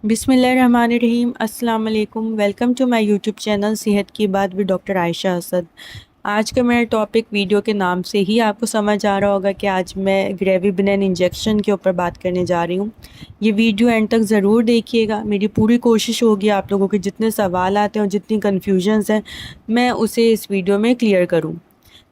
بسم اللہ الرحمن الرحیم۔ السلام علیکم، welcome to my YouTube channel صحت کی بات ود ڈاکٹر عائشہ اسد۔ آج کا میرا ٹاپک ویڈیو کے نام سے ہی آپ کو سمجھ آ رہا ہوگا کہ آج میں گریوی بنین انجیکشن کے اوپر بات کرنے جا رہی ہوں۔ یہ ویڈیو اینڈ تک ضرور دیکھیے گا، میری پوری کوشش ہوگی آپ لوگوں کے جتنے سوالات ہیں اور جتنی کنفیوژنز ہیں میں اسے اس ویڈیو میں کلیئر کروں۔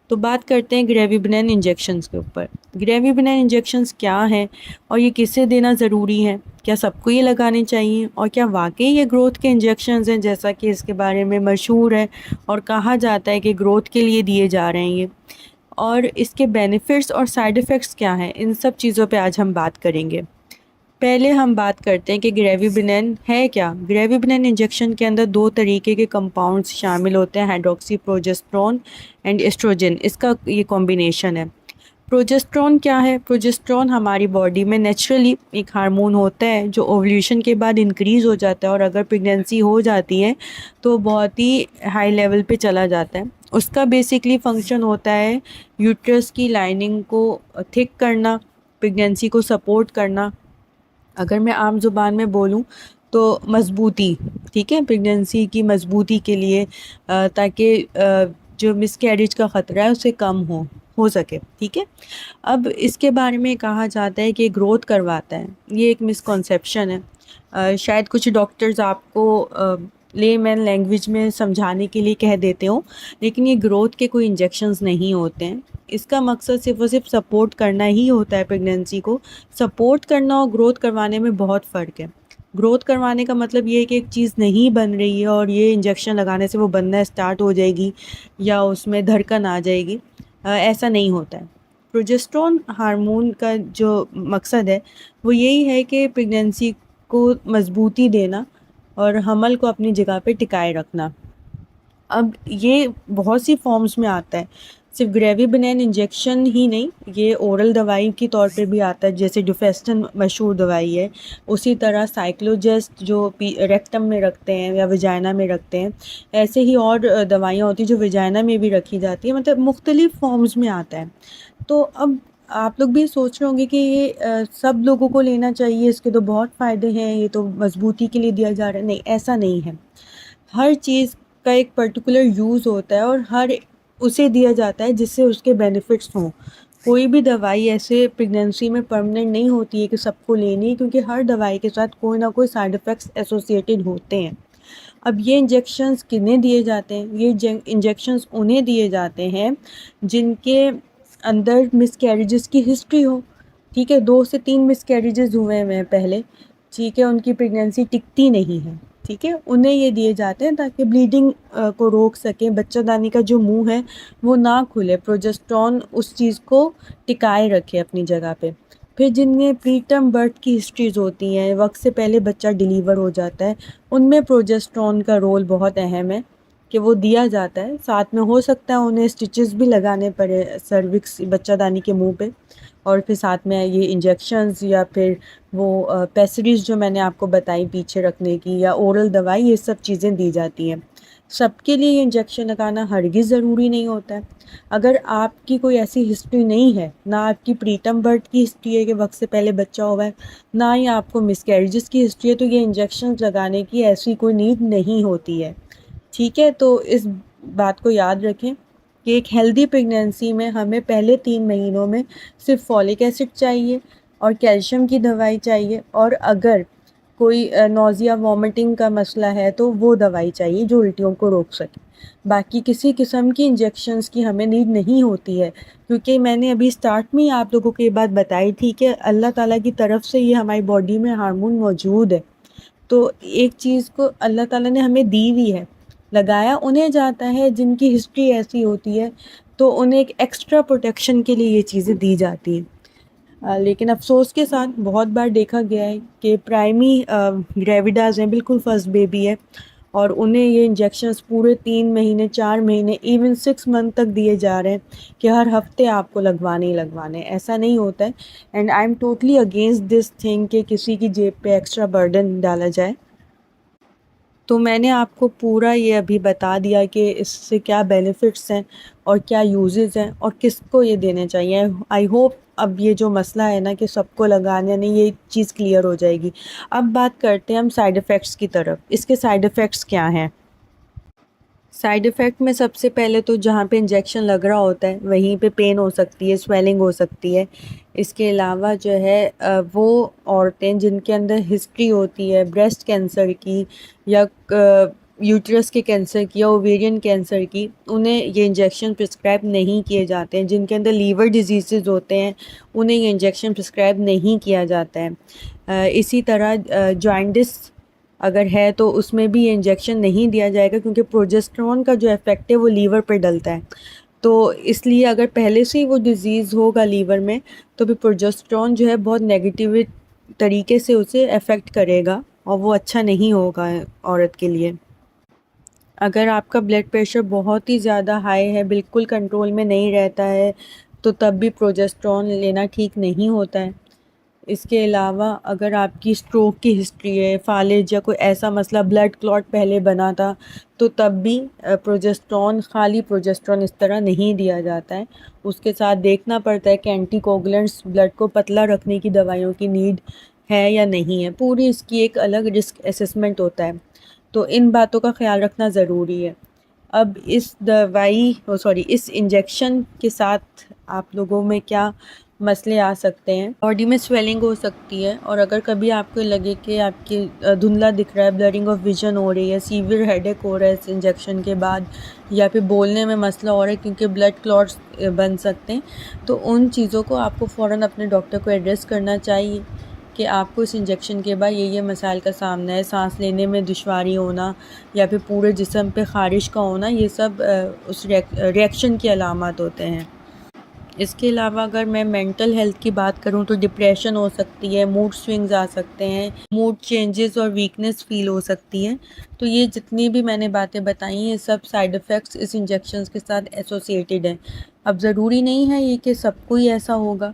تو بات کرتے ہیں گریوی بنین انجیکشنز کے اوپر۔ گریوی بنین انجیکشنز کیا ہیں اور یہ کسے دینا ضروری ہے؟ کیا سب کو یہ لگانے چاہیے؟ اور کیا واقعی یہ گروتھ کے انجیکشنز ہیں جیسا کہ اس کے بارے میں مشہور ہے اور کہا جاتا ہے کہ گروتھ کے لیے دیے جا رہے ہیں یہ؟ اور اس کے بینیفٹس اور سائیڈ ایفیکٹس کیا ہیں؟ ان سب چیزوں پہ آج ہم بات کریں گے۔ پہلے ہم بات کرتے ہیں کہ گریوی بنین ہے کیا۔ گریوی بنین انجیکشن کے اندر دو طریقے کے کمپاؤنڈز شامل ہوتے ہیں، ہائیڈروکسی پروجسٹرون اینڈ ایسٹروجن، اس کا یہ کمبینیشن ہے۔ پروجسٹرون کیا ہے؟ پروجسٹرون ہماری باڈی میں نیچرلی ایک ہارمون ہوتا ہے جو اوولیوشن کے بعد انکریز ہو جاتا ہے، اور اگر پریگنینسی ہو جاتی ہے تو بہت ہی ہائی لیول پہ چلا جاتا ہے۔ اس کا بیسکلی فنکشن ہوتا ہے یوٹرس کی لائننگ کو تھک کرنا، پریگنینسی کو سپورٹ کرنا۔ اگر میں عام زبان میں بولوں تو مضبوطی، ٹھیک ہے، پریگنینسی کی مضبوطی کے لیے، تاکہ جو مس کیریج کا خطرہ ہے اسے کم ہو سکے، ٹھیک ہے۔ اب اس کے بارے میں کہا جاتا ہے کہ گروتھ کرواتا ہے، یہ ایک مسکنسیپشن ہے۔ شاید کچھ ڈاکٹرز آپ کو لے مین لینگویج میں سمجھانے کے لیے کہہ دیتے ہوں، لیکن یہ گروتھ کے کوئی انجیکشنز نہیں ہوتے ہیں۔ اس کا مقصد صرف اور صرف سپورٹ کرنا ہی ہوتا ہے پریگنینسی کو۔ سپورٹ کرنا اور گروتھ کروانے میں بہت فرق ہے۔ گروتھ کروانے کا مطلب یہ ہے کہ ایک چیز نہیں بن رہی ہے اور یہ انجیکشن لگانے سے وہ بننا اسٹارٹ ہو جائے گی یا اس میں دھڑکن آ جائے گی، ایسا نہیں ہوتا ہے۔ پروجسٹرون ہارمون کا جو مقصد ہے وہ یہی ہے کہ پریگنینسی کو مضبوطی دینا اور حمل کو اپنی جگہ پہ ٹکائے رکھنا۔ اب یہ بہت سی فارمز میں آتا ہے، صرف گریوی بنین انجیکشن ہی نہیں، یہ اورل دوائی کی طور پہ بھی آتا ہے، جیسے ڈوفیسٹن مشہور دوائی ہے، اسی طرح سائیکلوجسٹ جو ریکٹم میں رکھتے ہیں یا ویجائنا میں رکھتے ہیں، ایسے ہی اور دوائیاں ہوتی ہیں جو ویجائنا میں بھی رکھی جاتی ہیں، مطلب مختلف فارمز میں آتا ہے۔ تو اب آپ لوگ بھی سوچ رہے ہوں گے کہ یہ سب لوگوں کو لینا چاہیے، اس کے تو بہت فائدے ہیں، یہ تو مضبوطی کے لیے دیا جا رہا ہے۔ نہیں، ایسا نہیں ہے۔ ہر چیز کا ایک پرٹیکولر یوز ہوتا ہے اور ہر اسے دیا جاتا ہے جس سے اس کے بینیفٹس ہوں۔ کوئی بھی دوائی ایسے پریگنینسی میں پرماننٹ نہیں ہوتی ہے کہ سب کو لینی ہے، کیونکہ ہر دوائی کے ساتھ کوئی نہ کوئی سائیڈ ایفیکٹس ایسوسیٹڈ ہوتے ہیں۔ اب یہ انجیکشنز کنہیں دیے جاتے ہیں؟ یہ انجیکشنز انہیں دیے جاتے ہیں جن کے اندر مس کیریجز کی ہسٹری ہو، ٹھیک ہے، 2 سے 3 مس کیریجز ہوئے ہیں پہلے، ٹھیک ہے، ان کی پریگنینسی ٹکتی نہیں ہے، ٹھیک ہے، انہیں یہ دیے جاتے ہیں تاکہ بلیڈنگ کو روک سکیں، بچہ دانی کا جو منہ ہے وہ نہ کھلے، پروجسٹرون اس چیز کو ٹکائے رکھے اپنی جگہ پہ۔ پھر جن میں پری ٹرم برتھ کی ہسٹریز ہوتی ہیں، وقت سے پہلے بچہ ڈیلیور ہو جاتا ہے، ان میں پروجسٹرون کا رول بہت اہم ہے کہ وہ دیا جاتا ہے۔ ساتھ میں ہو سکتا ہے انہیں سٹچز بھی لگانے پڑے سروکس، بچہ دانی کے منہ پہ، اور پھر ساتھ میں یہ انجیکشنز یا پھر وہ پیسریز جو میں نے آپ کو بتائی پیچھے رکھنے کی، یا اورل دوائی، یہ سب چیزیں دی جاتی ہیں۔ سب کے لیے یہ انجیکشن لگانا ہرگز ضروری نہیں ہوتا ہے۔ اگر آپ کی کوئی ایسی ہسٹری نہیں ہے، نہ آپ کی پریٹم برتھ کی ہسٹری ہے کہ وقت سے پہلے بچہ ہوا ہے، نہ ہی آپ کو مس کیریجز کی ہسٹری ہے، تو یہ انجیکشنز لگانے کی ایسی کوئی نیڈ نہیں ہوتی ہے، ٹھیک ہے۔ تو اس بات کو یاد رکھیں کہ ایک ہیلدی پریگنینسی میں ہمیں پہلے 3 مہینوں میں صرف فولک ایسڈ چاہیے اور کیلشیم کی دوائی چاہیے، اور اگر کوئی نوزیا وامٹنگ کا مسئلہ ہے تو وہ دوائی چاہیے جو الٹیوں کو روک سکے۔ باقی کسی قسم کی انجیکشنز کی ہمیں نیڈ نہیں ہوتی ہے، کیونکہ میں نے ابھی سٹارٹ میں ہی آپ لوگوں کو یہ بات بتائی تھی کہ اللہ تعالیٰ کی طرف سے یہ ہماری باڈی میں ہارمون موجود ہے۔ تو ایک چیز کو اللہ تعالیٰ نے ہمیں دی ہوئی ہے، لگایا انہیں جاتا ہے جن کی ہسٹری ایسی ہوتی ہے، تو انہیں ایک ایکسٹرا پروٹیکشن کے لیے یہ چیزیں دی جاتی ہیں۔ لیکن افسوس کے ساتھ بہت بار دیکھا گیا ہے کہ پرائمی گریویڈاز ہیں، بالکل فرسٹ بیبی ہے، اور انہیں یہ انجیکشنز پورے 3 مہینے، 4 مہینے، ایون 6 منتھ تک دیے جا رہے ہیں کہ ہر ہفتے آپ کو لگوانے ہی لگوانے۔ ایسا نہیں ہوتا ہے، and I am totally against this thing کہ کسی کی جیب پہ ایکسٹرا برڈن ڈالا جائے۔ تو میں نے آپ کو پورا یہ ابھی بتا دیا کہ اس سے کیا بینیفٹس ہیں اور کیا یوزز ہیں اور کس کو یہ دینے چاہیے۔ آئی ہوپ اب یہ جو مسئلہ ہے نا کہ سب کو لگانا نہیں، یہ چیز کلیئر ہو جائے گی۔ اب بات کرتے ہیں ہم سائیڈ ایفیکٹس کی طرف۔ اس کے سائیڈ ایفیکٹس کیا ہیں؟ سائیڈ ایفیکٹ میں سب سے پہلے تو جہاں پہ انجیکشن لگ رہا ہوتا ہے وہیں پہ پین ہو سکتی ہے، سویلنگ ہو سکتی ہے۔ اس کے علاوہ جو ہے وہ عورتیں جن کے اندر ہسٹری ہوتی ہے بریسٹ کینسر کی یا یوٹرس کے کینسر کی یا اوویرین کینسر کی، انہیں یہ انجیکشن پرسکرائب نہیں کیے جاتے ہیں۔ جن کے اندر لیور ڈیزیزز ہوتے ہیں انہیں یہ انجیکشن پرسکرائب نہیں کیا جاتا ہے۔ اسی طرح جوائنٹس اگر ہے تو اس میں بھی یہ انجیکشن نہیں دیا جائے گا، کیونکہ پروجسٹرون کا جو افیکٹ ہے وہ لیور پر ڈلتا ہے۔ تو اس لیے اگر پہلے سے ہی وہ ڈیزیز ہوگا لیور میں تو پھر پروجسٹرون جو ہے بہت نیگیٹیو طریقے سے اسے افیکٹ کرے گا اور وہ اچھا نہیں ہوگا عورت کے لیے۔ اگر آپ کا بلڈ پریشر بہت ہی زیادہ ہائی ہے، بالکل کنٹرول میں نہیں رہتا ہے، تو تب بھی پروجسٹرون لینا ٹھیک نہیں ہوتا ہے۔ اس کے علاوہ اگر آپ کی اسٹروک کی ہسٹری ہے، فالج یا کوئی ایسا مسئلہ، بلڈ کلاٹ پہلے بنا تھا، تو تب بھی پروجسٹرون، خالی پروجسٹرون اس طرح نہیں دیا جاتا ہے۔ اس کے ساتھ دیکھنا پڑتا ہے کہ اینٹی کوگولنٹس، بلڈ کو پتلا رکھنے کی دوائیوں کی نیڈ ہے یا نہیں ہے۔ پوری اس کی ایک الگ رسک اسسمنٹ ہوتا ہے، تو ان باتوں کا خیال رکھنا ضروری ہے۔ اب اس انجیکشن کے ساتھ آپ لوگوں میں کیا مسئلے آ سکتے ہیں؟ باڈی میں سویلنگ ہو سکتی ہے، اور اگر کبھی آپ کو لگے کہ آپ کی دھندلا دکھ رہا ہے، بلرنگ آف ویژن ہو رہی ہے، سیویئر ہیڈ ایک ہو رہا ہے اس انجیکشن کے بعد، یا پھر بولنے میں مسئلہ ہو رہا ہے کیونکہ بلڈ کلاٹس بن سکتے ہیں، تو ان چیزوں کو آپ کو فوراً اپنے ڈاکٹر کو ایڈریس کرنا چاہیے کہ آپ کو اس انجیکشن کے بعد یہ مسائل کا سامنا ہے، سانس لینے میں دشواری ہونا یا پھر پورے جسم پہ خارش کا ہونا، یہ سب اس ریئیکشن کی علامات ہوتے ہیں۔ اس کے علاوہ اگر میں مینٹل ہیلتھ کی بات کروں تو ڈپریشن ہو سکتی ہے، موڈ سوئنگز آ سکتے ہیں، موڈ چینجز اور ویکنس فیل ہو سکتی ہے۔ تو یہ جتنی بھی میں نے باتیں بتائی ہیں، یہ سب سائیڈ ایفیکٹس اس انجیکشنز کے ساتھ ایسوسیٹڈ ہیں۔ اب ضروری نہیں ہے یہ کہ سب کو ہی ایسا ہوگا،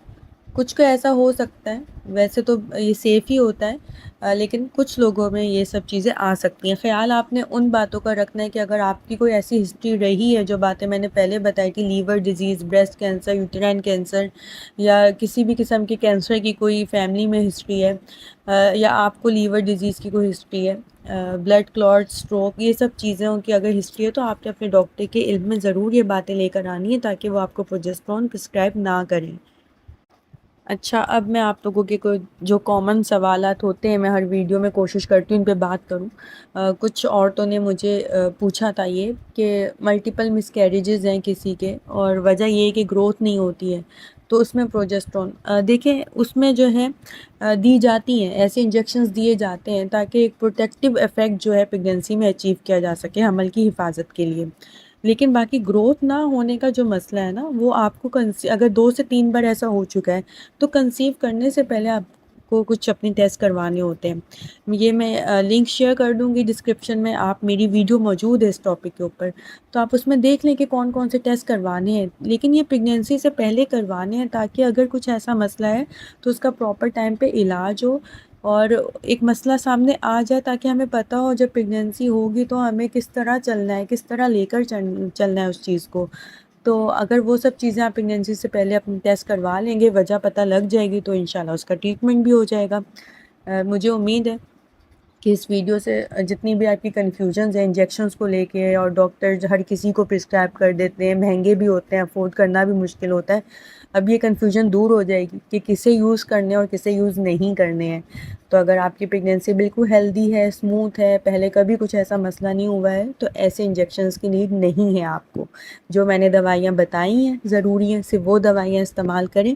کچھ کو ایسا ہو سکتا ہے، ویسے تو یہ سیف ہی ہوتا ہے، لیکن کچھ لوگوں میں یہ سب چیزیں آ سکتی ہیں۔ خیال آپ نے ان باتوں کا رکھنا ہے کہ اگر آپ کی کوئی ایسی ہسٹری رہی ہے، جو باتیں میں نے پہلے بتائی تھی، liver disease, breast cancer, uterine cancer, یا کسی بھی قسم کے کینسر کی کوئی فیملی میں ہسٹری ہے، یا آپ کو لیور ڈیزیز کی کوئی ہسٹری ہے، بلڈ کلاٹ، اسٹروک، یہ سب چیزوں کی اگر ہسٹری ہے، تو آپ نے اپنے ڈاکٹر کے علم میں ضرور یہ باتیں لے کر آنی ہے تاکہ وہ آپ کو پروجسٹرون پرسکرائب نہ کریں۔ اچھا، اب میں آپ لوگوں کے کوئی جو کامن سوالات ہوتے ہیں، میں ہر ویڈیو میں کوشش کرتی ہوں ان پہ بات کروں۔ کچھ عورتوں نے مجھے پوچھا تھا یہ کہ ملٹیپل مس کیریجز ہیں کسی کے، اور وجہ یہ ہے کہ گروتھ نہیں ہوتی ہے، تو اس میں پروجسٹرون دیکھیں اس میں جو ہے دی جاتی ہیں، ایسے انجیکشنز دیے جاتے ہیں تاکہ ایک پروٹیکٹیو ایفیکٹ جو ہے پریگنینسی میں اچیو کیا جا سکے، حمل کی حفاظت کے لیے۔ لیکن باقی گروتھ نہ ہونے کا جو مسئلہ ہے نا، وہ آپ کو اگر 2 سے 3 بار ایسا ہو چکا ہے تو کنسیو کرنے سے پہلے آپ کو کچھ اپنے ٹیسٹ کروانے ہوتے ہیں۔ یہ میں لنک شیئر کر دوں گی ڈسکرپشن میں، آپ میری ویڈیو موجود ہے اس ٹاپک کے اوپر، تو آپ اس میں دیکھ لیں کہ کون کون سے ٹیسٹ کروانے ہیں، لیکن یہ پریگنینسی سے پہلے کروانے ہیں تاکہ اگر کچھ ایسا مسئلہ ہے تو اس کا پراپر ٹائم پہ علاج ہو اور ایک مسئلہ سامنے آ جائے، تاکہ ہمیں پتہ ہو جب پریگنینسی ہوگی تو ہمیں کس طرح چلنا ہے، کس طرح لے کر چلنا ہے اس چیز کو۔ تو اگر وہ سب چیزیں آپ پریگنینسی سے پہلے اپنے ٹیسٹ کروا لیں گے، وجہ پتہ لگ جائے گی، تو انشاءاللہ اس کا ٹریٹمنٹ بھی ہو جائے گا۔ مجھے امید ہے کہ اس ویڈیو سے جتنی بھی آپ کی کنفیوژنز ہیں انجیکشنز کو لے کے، اور ڈاکٹر ہر کسی کو پرسکرائب کر دیتے ہیں، مہنگے بھی ہوتے ہیں، افورڈ کرنا بھی مشکل ہوتا ہے، اب یہ کنفیوژن دور ہو جائے گی کہ کسے یوز کرنے اور کسے یوز نہیں کرنے ہیں۔ تو اگر آپ کی پریگنینسی بالکل ہیلدی ہے، اسموتھ ہے، پہلے کبھی کچھ ایسا مسئلہ نہیں ہوا ہے، تو ایسے انجیکشنز کی نیڈ نہیں ہے آپ کو۔ جو میں نے دوائیاں بتائی ہیں ضروری ہیں، صرف وہ دوائیاں استعمال کریں،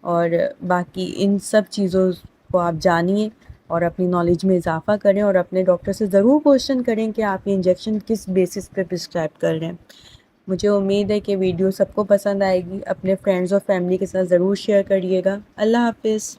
اور باقی ان سب چیزوں کو آپ جانیے اور اپنی نالج میں اضافہ کریں، اور اپنے ڈاکٹر سے ضرور کوشچن کریں کہ آپ یہ انجیکشن کس بیسس پہ پرسکرائب کر رہے ہیں۔ مجھے امید ہے کہ ویڈیو سب کو پسند آئے گی، اپنے فرینڈز اور فیملی کے ساتھ ضرور شیئر کریے گا۔ اللہ حافظ۔